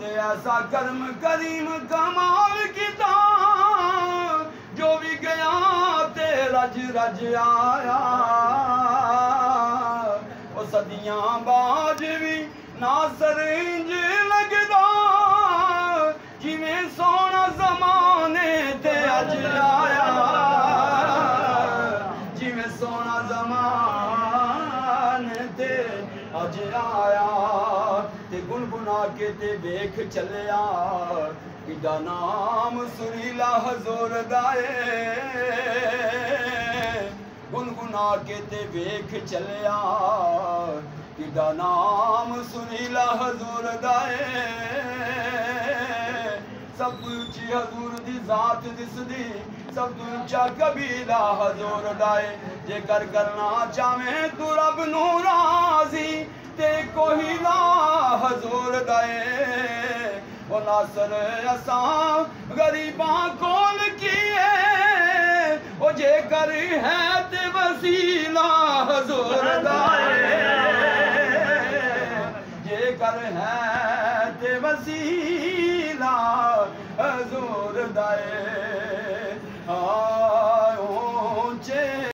ऐसा कर्म करीम कमाल किता जो भी गया ते रज रज आया। ओ सदियां बाज भी नासर इंज लगदा जिवें सोना ज़माने ते अज आया। जिवें सोना ज़माने ते अज आया। ते गुनगुना के ते वेख चलिया किदा नाम सुरीला हजूर दाए। गुनगुना के ते वेख चलिया किदा नाम सुरीला हजूर दाए। सब उच्ची हजूर दी जात दिसदी सब ऊंचा कबीला हजूर दाए। जेकर करना चाहे तू रब नू राजी ते कोई ला हजूर दाए। ओ नासर असां गरीबां कोल किए ओ जेकर है ते वसीला हजूर दाए। जेकर है ते वसीला हजूर दाए।